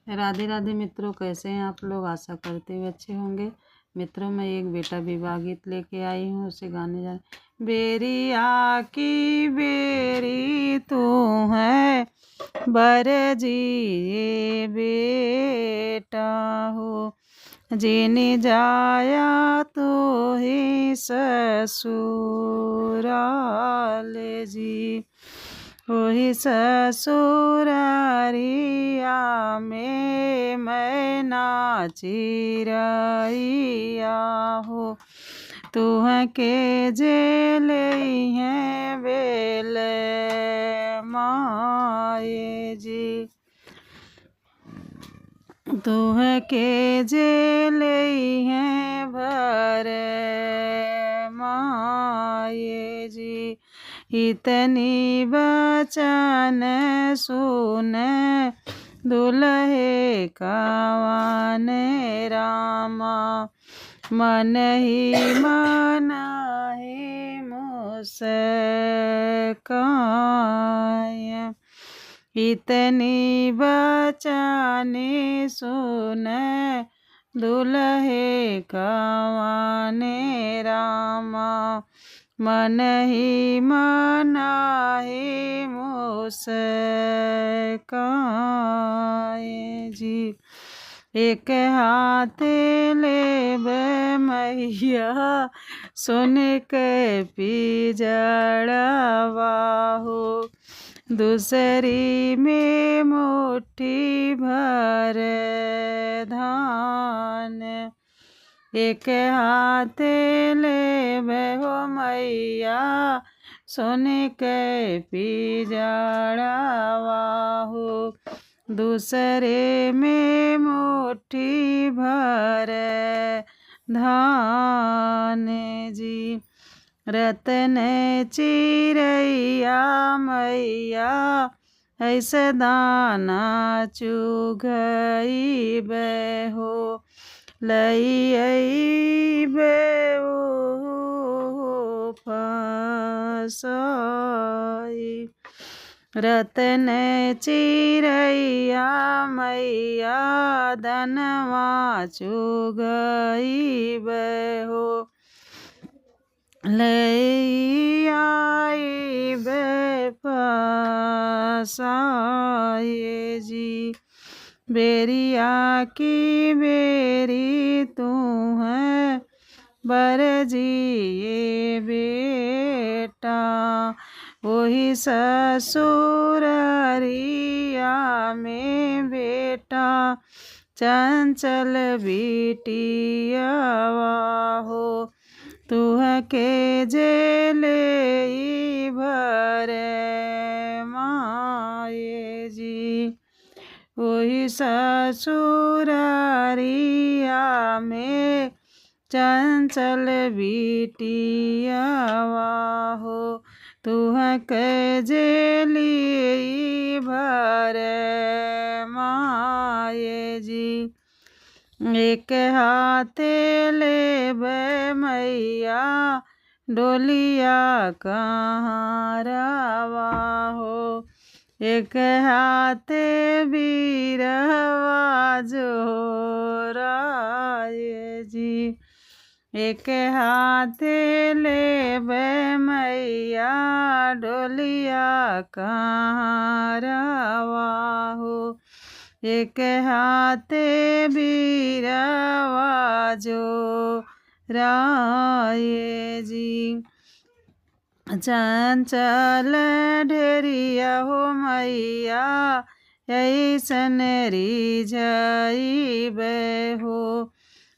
राधे राधे मित्रों, कैसे हैं आप लोग। आशा करते हुए अच्छे होंगे। मित्रों, मैं एक बेटा विवाह गीत लेके आई हूँ, उसे गाने जा। बेरी आकी बेरी तू है बर जी ये बेटा हो, जिनी जाया तो ही ससुराल जी, वही ससुरारिया में मैं नाची रहिया हो, तुह के जेल हैं बेल माए जी, तुह के जेल हैं भर माए जी, इतनी बचन सुन दुल्हे कावन रामा, मन ही मुस्काय, इतनी बचने सुन दुल्हे कावने रामा, मन ही मुस्काय जी, एक हाथ ले मैया सुन के पिजड़वा हो, दूसरी में मुट्ठी भर धान, एक हाथ ले हो मैया सुन के पिजड़वा हो, दूसरे में मुट्ठी भर धान जी, रतन चिरैया मैया ऐसे दाना चुगई हो, लई बे फसाई, रतन चिरैया मैया धनवा चुगई हो, ले आई बेफसाए जी, बेरिया की बेरी तू है बर जी ये बेटा, वही ससुरारिया में बेटा चंचल बिटियावा हो, तुह के जेल भर माए जी, वही ससुरारिया में चंचल बिटियावा हो, तुह के जेल भर माए जी, एक हाथ ले मैया डोलिया कहाँ रवा हो, एक हाथ बीरवा जोराए जी, एक हाथ ले मैया डोलिया कहाँ रवा हो, एक हाथ बीरवा जो राये जी, चंचल ढेरिया हो मैया ऐसन रिझई हो,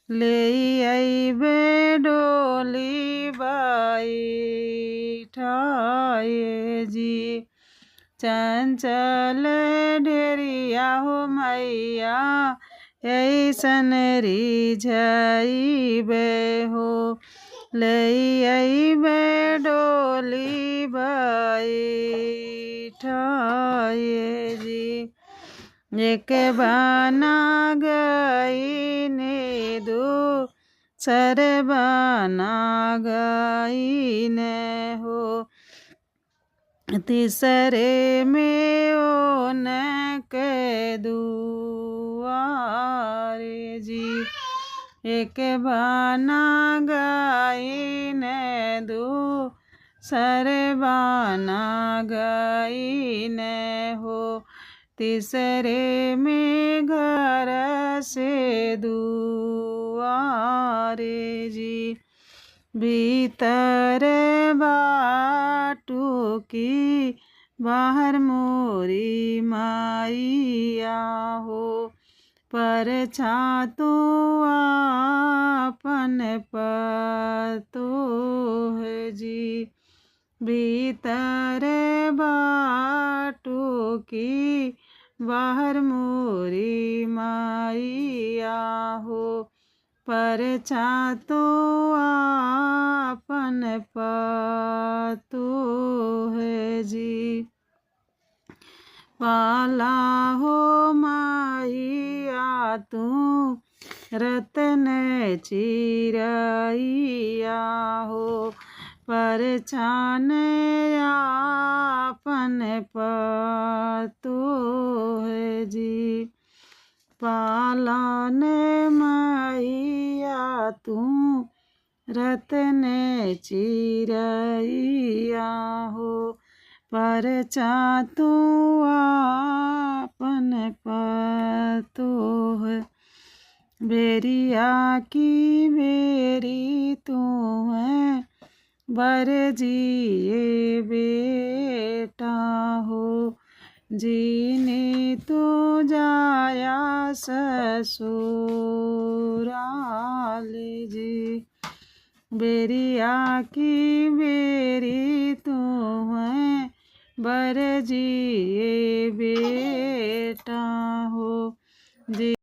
ले अइबे डोली बाई ठाए जी, चंचल ढेरिया हो मैया ऐसन रिझई हो, ले अइबे डोली बाई ठाए जी, एक बना गई ने दो सर बना गई ने हो, तीसरे में ओ न के दू दुआरे जी। एक बाना गाई ने दो सरबाना गई ने हो, तीसरे में घर से दुआरे जी। भीतर बाटू की बाहर मोरी माइया हो, पर छातो आपन पतो है जी। भीतर बाटू की बाहर मोरी माइया हो, पर छातो आपन पतो है जी। पाला हो माइया तू रतन चिरैया हो, पर छान आपन पतो है जी। पालन मैया तू रतन चिरैया हो, पर छातू आपन पतो है। बेरिया की बेरी तू है, बर जिए बेटा हो, जीने तो जाया ससुराल जी। बेरिया की बेरी तू है, बर जिए बेटा हो, जी।